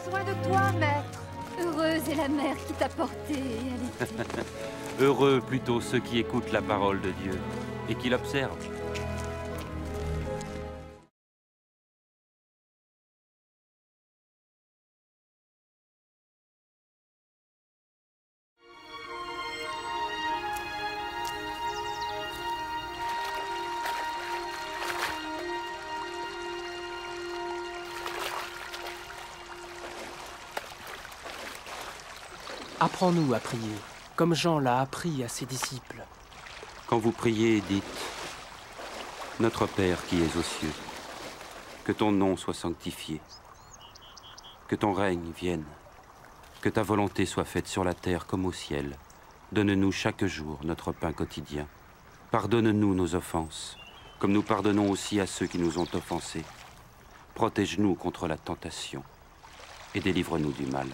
besoin de toi, maître. Heureuse est la mère qui t'a porté et allaitée. Heureux plutôt ceux qui écoutent la parole de Dieu et qui l'observent. Apprends-nous à prier, comme Jean l'a appris à ses disciples. Quand vous priez, dites « Notre Père qui es aux cieux, que ton nom soit sanctifié, que ton règne vienne, que ta volonté soit faite sur la terre comme au ciel. Donne-nous chaque jour notre pain quotidien. Pardonne-nous nos offenses, comme nous pardonnons aussi à ceux qui nous ont offensés. Protège-nous contre la tentation et délivre-nous du mal. »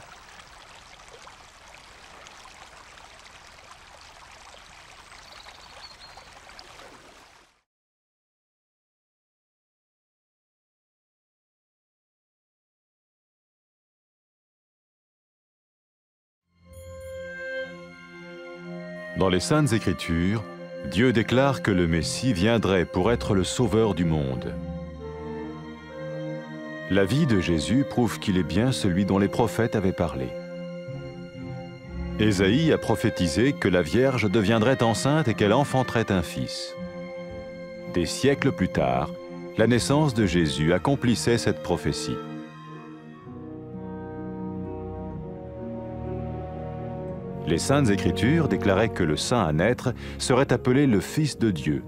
Dans les Saintes Écritures, Dieu déclare que le Messie viendrait pour être le sauveur du monde. La vie de Jésus prouve qu'il est bien celui dont les prophètes avaient parlé. Ésaïe a prophétisé que la Vierge deviendrait enceinte et qu'elle enfanterait un fils. Des siècles plus tard, la naissance de Jésus accomplissait cette prophétie. Les Saintes Écritures déclaraient que le saint à naître serait appelé le Fils de Dieu.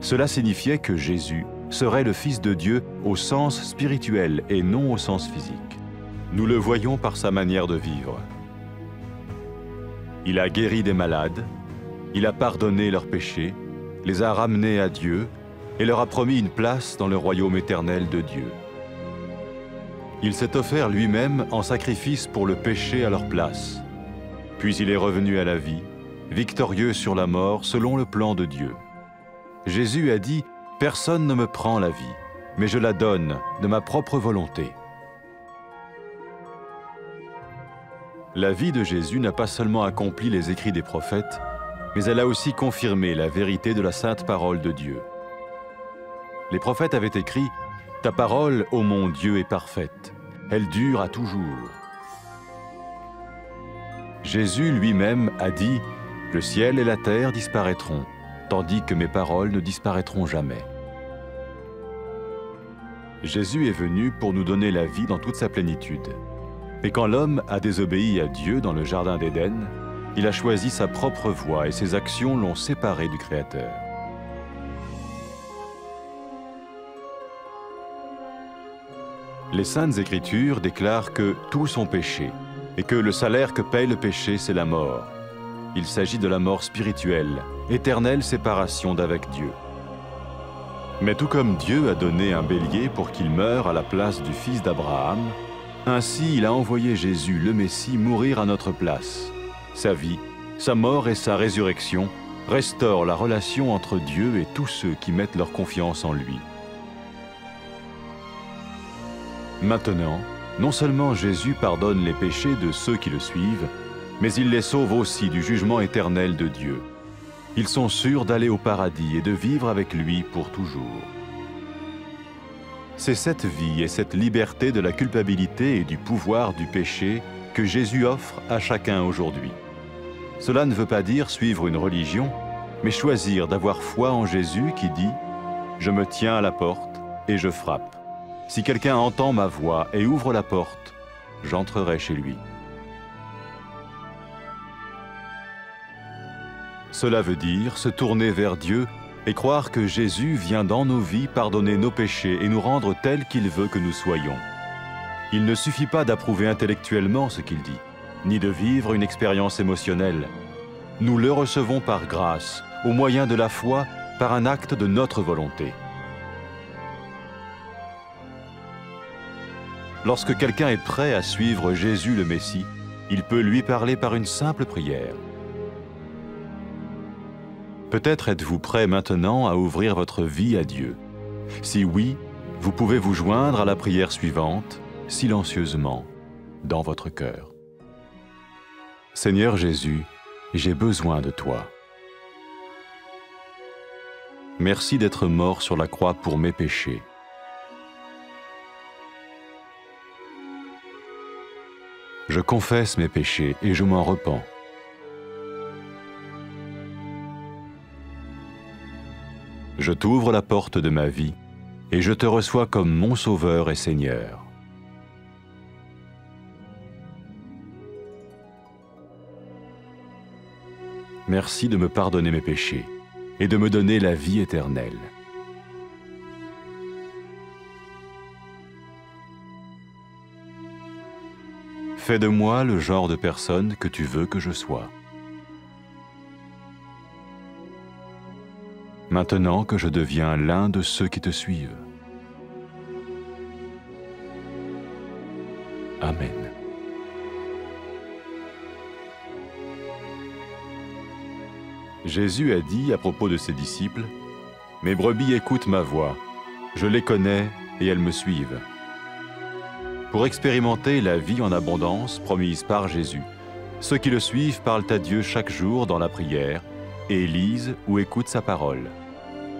Cela signifiait que Jésus serait le Fils de Dieu au sens spirituel et non au sens physique. Nous le voyons par sa manière de vivre. Il a guéri des malades, il a pardonné leurs péchés, les a ramenés à Dieu et leur a promis une place dans le royaume éternel de Dieu. Il s'est offert lui-même en sacrifice pour le péché à leur place. Puis il est revenu à la vie, victorieux sur la mort selon le plan de Dieu. Jésus a dit « Personne ne me prend la vie, mais je la donne de ma propre volonté. » La vie de Jésus n'a pas seulement accompli les écrits des prophètes, mais elle a aussi confirmé la vérité de la sainte parole de Dieu. Les prophètes avaient écrit « Ta parole, ô mon Dieu, est parfaite, elle dure à toujours. » Jésus lui-même a dit « Le ciel et la terre disparaîtront, tandis que mes paroles ne disparaîtront jamais. » Jésus est venu pour nous donner la vie dans toute sa plénitude. Et quand l'homme a désobéi à Dieu dans le jardin d'Éden, il a choisi sa propre voie et ses actions l'ont séparé du Créateur. Les Saintes Écritures déclarent que tous ont péché et que le salaire que paye le péché, c'est la mort. Il s'agit de la mort spirituelle, éternelle séparation d'avec Dieu. Mais tout comme Dieu a donné un bélier pour qu'il meure à la place du fils d'Abraham, ainsi il a envoyé Jésus, le Messie, mourir à notre place. Sa vie, sa mort et sa résurrection restaurent la relation entre Dieu et tous ceux qui mettent leur confiance en lui. Maintenant, non seulement Jésus pardonne les péchés de ceux qui le suivent, mais il les sauve aussi du jugement éternel de Dieu. Ils sont sûrs d'aller au paradis et de vivre avec lui pour toujours. C'est cette vie et cette liberté de la culpabilité et du pouvoir du péché que Jésus offre à chacun aujourd'hui. Cela ne veut pas dire suivre une religion, mais choisir d'avoir foi en Jésus qui dit « Je me tiens à la porte et je frappe. Si quelqu'un entend ma voix et ouvre la porte, j'entrerai chez lui. » Cela veut dire se tourner vers Dieu et croire que Jésus vient dans nos vies pardonner nos péchés et nous rendre tels qu'il veut que nous soyons. Il ne suffit pas d'approuver intellectuellement ce qu'il dit, ni de vivre une expérience émotionnelle. Nous le recevons par grâce, au moyen de la foi, par un acte de notre volonté. Lorsque quelqu'un est prêt à suivre Jésus le Messie, il peut lui parler par une simple prière. Peut-être êtes-vous prêt maintenant à ouvrir votre vie à Dieu. Si oui, vous pouvez vous joindre à la prière suivante, silencieusement. dans votre cœur. Seigneur Jésus, j'ai besoin de toi. Merci d'être mort sur la croix pour mes péchés. Je confesse mes péchés et je m'en repens. Je t'ouvre la porte de ma vie et je te reçois comme mon Sauveur et Seigneur. Merci de me pardonner mes péchés et de me donner la vie éternelle. Fais de moi le genre de personne que tu veux que je sois. Maintenant que je deviens l'un de ceux qui te suivent. Amen. Jésus a dit à propos de ses disciples, « Mes brebis écoutent ma voix, je les connais et elles me suivent. » Pour expérimenter la vie en abondance promise par Jésus, ceux qui le suivent parlent à Dieu chaque jour dans la prière et lisent ou écoutent sa parole.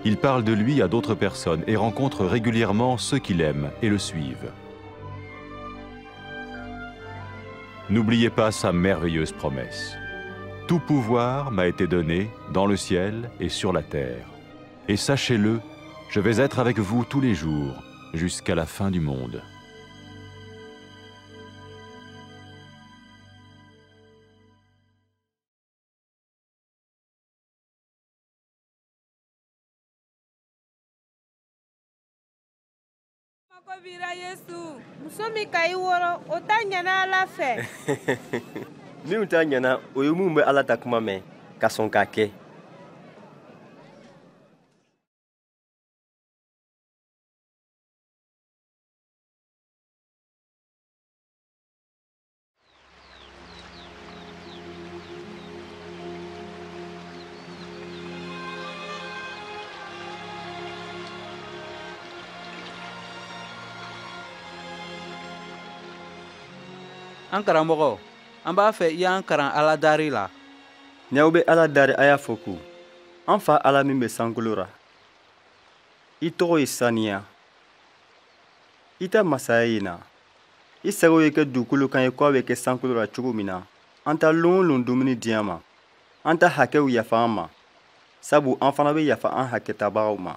Ils parlent de lui à d'autres personnes et rencontrent régulièrement ceux qui l'aiment et le suivent. N'oubliez pas sa merveilleuse promesse. Tout pouvoir m'a été donné dans le ciel et sur la terre. Et sachez-le, je vais être avec vous tous les jours, jusqu'à la fin du monde. Min t'a ɲɛna o ye mun bɛ Ala ta kuma mɛn ka sɔn k'a kɛ. An karamɔgɔ, an b'a fɛ I y'an karan Ala dari la. N'aw bɛ Ala dari a y'a fɔ ko an fa Ala min bɛ sankolo ra. I tɔgɔ ye saniya. I ta masaya ye na. I sago ye kɛ dugukolo kan ye k'a bɛ kɛ sankolo ra cogo min na. An ta lon o lon dumuni di an ma. An ta hakɛw yafa an ma. Sabu an fana bɛ yafa an hakɛtabagaw ma.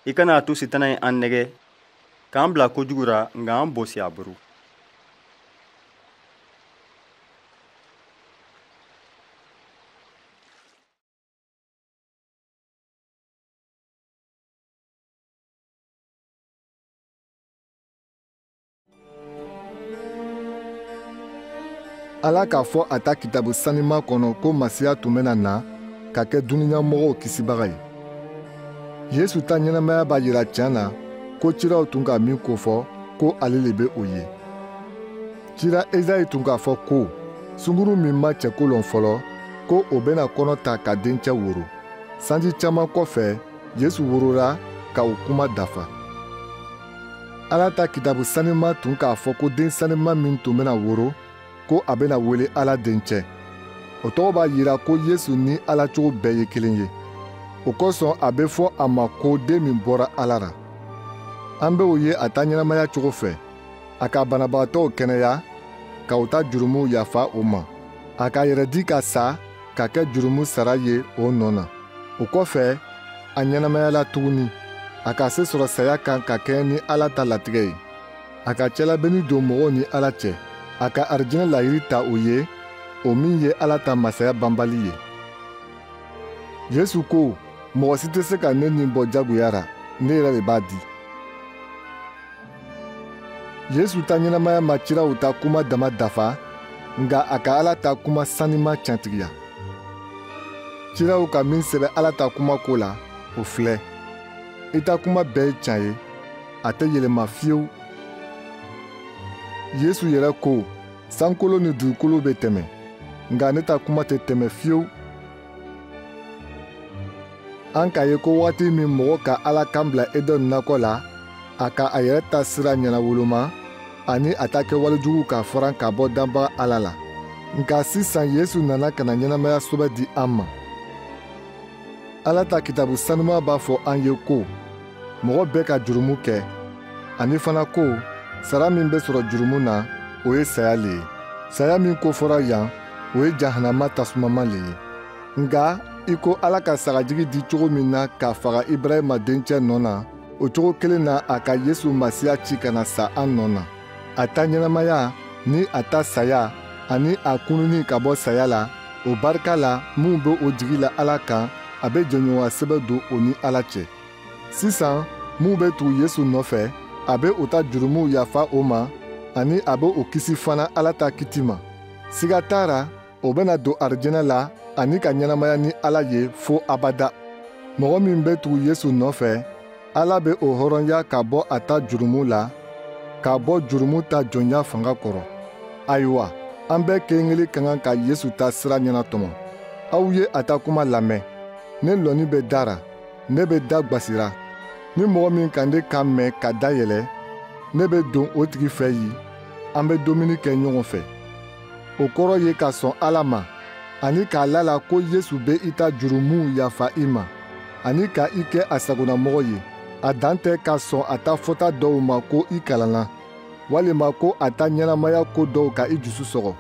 I kana a to Sitana ye an nɛgɛ k'an bila kojugu ra nka an bosi a buru. Ala k'a fɔ a ta kitabu sanima kɔnɔ ko Masiya tun bɛna na ka kɛ dunuɲamɔgɔw kisibaga ye. Yesu ta ɲɛnamaya b'a yira tiɲɛ na ko cilaw tun ka min kofɔ ko ale le bɛ o ye. Cila Ezayi tun k'a fɔ ko sunguru min ma cɛkolon fɔlɔ ko o bɛna kɔnɔ ta ka dencɛ woro. Sanji caman kɔfɛ Yesu worora ka o kuma dafa. Ala ta kitabu sanima tun k'a fɔ ko den sanima min tun bɛna woro ko a bɛna wele Ala dencɛ. O tɔgɔ b'a yira ko Yesu ni Ala cogo bɛɛ ye kelen ye. O kosɔn a bɛ fɔ a ma ko den min bɔra Ala ra. An bɛ o ye a ta ɲɛnamaya cogo fɛ. A ka banabagatɔw kɛnɛya, ka o ta jurumuw yafa o ma. A ka yɛrɛ di ka sa, ka kɛ jurumu sara ye o nɔ na. O kɔfɛ, a ɲɛnamayala tuguni. A ka se sɔrɔ saya kan ka kɛ ni Ala ta latigɛ ye. A ka cɛlabenni don mɔgɔw ni Ala cɛ. A ka arijinɛ layiri ta o ye, o min ye Ala ta masaya banbali ye. Yesu ko, mɔgɔ si tɛ se ka ne nin bɔ jagoya ra, ne yɛrɛ de b'a di. Yesu ta ɲɛnamaya ma cilaw ta kuma dama dafa, nka a ka Ala ta kuma sanima tiɲɛtigiya. Cilaw ka min sɛbɛ Ala ta kuma ko la, o filɛ. I ta kuma bɛɛ ye tiɲɛ ye, a tɛ yɛlɛma fiyewu. Yesu yɛrɛ ko, sankolo ni dugukolo bɛ tɛmɛ, nka ne ta kuma tɛ tɛmɛ fiyewu. An k'a ye ko waati min mɔgɔ ka Ala kan bila Edeni nakɔ la, a ka a yɛrɛ ta sira ɲɛnawoloma, ani a ta kɛ walejugu ka fɔran ka bɔ danbaga Ala la. Nka sisan Yesu nana ka na ɲɛnamaya sɛbɛn di an ma. Ala ta kitabu sanuman b'a fɔ an ye ko mɔgɔ bɛɛ ka jurumu kɛ, ani fana ko sara min bɛ sɔrɔ jurumu na o ye saya le ye. Saya min kofɔra yan o ye jahanama tasumama le ye. Nka i ko Ala ka sagajigi di cogo min na k'a faga Ibrahima dencɛ nɔ na, o cogo kelen na a ka Yesu Masiya ci ka na sa an nɔ na. A ta ɲɛnamaya ni a ta saya ani a kununi ka bɔ saya la, o barika la mun bɛ o jigi la Ala kan, a bɛ jɛɲɔgɔnya sɛbɛn don o ni Ala cɛ. Sisan mun bɛ tugu Yesu nɔfɛ, a bɛ o ta jurumuw yafa o ma, ani a bɛ o kisi fana Ala ta kiti ma. Siga t'a ra, o bɛna don arijɛnɛ la ani ka ɲɛnamaya ni Ala ye fo abada. Mɔgɔ min bɛ tugu Yesu nɔfɛ, Ala bɛ o hɔrɔnya ka bɔ a ta jurumu la, ka bɔ jurumu ta jɔnya fanga kɔrɔ. Ayiwa, an bɛɛ kelen kelen ka kan ka Yesu ta sira ɲɛnatɔmɔ. Aw ye a ta kuma lamɛn. Ne lɔnni bɛ dara, ne bɛ da gbasira. Ni mɔgɔ min ka ne kan mɛn ka dayɛlɛ, ne bɛ don o tigi fɛ yen, an bɛ dumuni kɛ ɲɔgɔn fɛ. O kɔrɔ ye ka sɔn Ala ma, ani k'a lala ko Yesu bɛ i ta jurumuw yafa i ma, ani ka i kɛ a sagonamɔgɔ ye. A dan tɛ ka sɔn a ta fɔta dɔw ma ko i kalanna, walima ko a ta ɲɛnamaya ko dɔw ka i dusu sɔgɔ.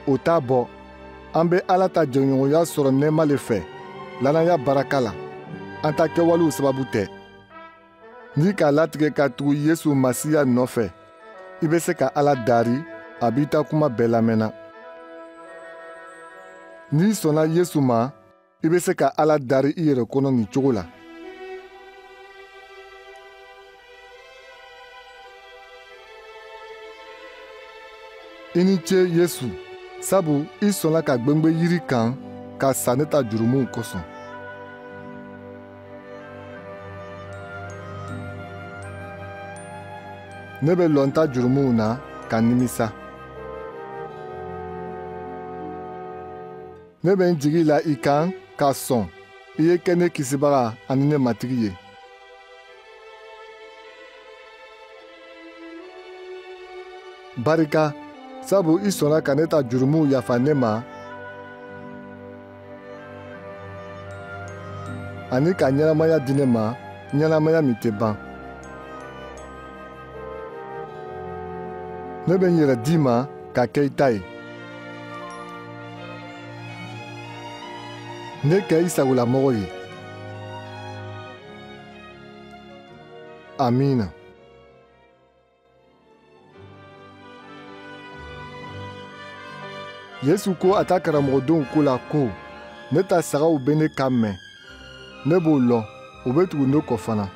O t'a bɔ. An bɛ Ala ta jɛɲɔgɔnya sɔrɔ nɛɛma le fɛ, lannaya baraka la. An ta kɛwalew sababu tɛ. N'i k'a latigɛ ka tugu Yesu Masiya nɔfɛ, i bɛ se ka Ala daari, a b'i ta kuma bɛɛ lamɛnna. N'i sɔnna Yesu ma, i bɛ se ka Ala daari i yɛrɛ kɔnɔ nin cogo la. I ni ce Yesu, sabu i sɔnna ka gwengbe yiri kan ka sa ne ta jurumuw kosɔn. Ne bɛ lɔn ta jurumuw na ka nimisa. Ne bɛ n jigi la i kan ka sɔn i ye kɛ ne kisibaga ani ne matigi ye. Barika, sabu i sɔnna ka ne ta jurumuw yafa ne ma, ani ka ɲɛnamaya di ne ma, ɲɛnamaya min tɛ ban. Ne bɛ n yɛrɛ d'i ma ka kɛ i ta ye. Ne kɛ i sagolamɔgɔ ye. Amiina. Yesu ko a ta karamɔgɔdenw ko la ko ne ta sagaw bɛ ne kan mɛn. Ne b'o lɔn, o bɛ tugu ne kɔ fana.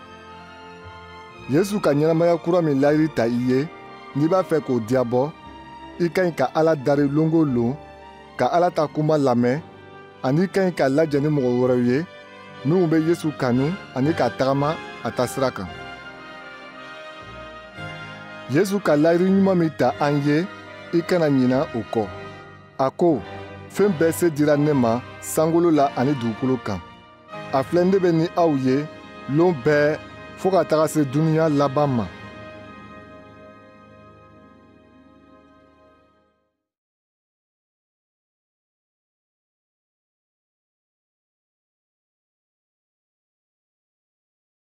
Yesu ka ɲɛnamaya kura min layiri ta i ye, n'i b'a fɛ k'o diyabɔ, i ka ɲi ka Ala dari lon o lon, ka Ala ta kuma lamɛn, ani i ka ɲi ka lajɛ ni mɔgɔ wɛrɛw ye minnu bɛ Yesu kanu ani ka tagama a ta sira kan. Yesu ka layiri ɲuman min ta an ye, i kana ɲina o kɔ. A ko, fɛn bɛɛ se dira ne ma sankolo la ani dugukolo kan. A filɛ ne bɛ ni aw ye lon bɛɛ fɔɔ ka taga se duniɲa laban ma.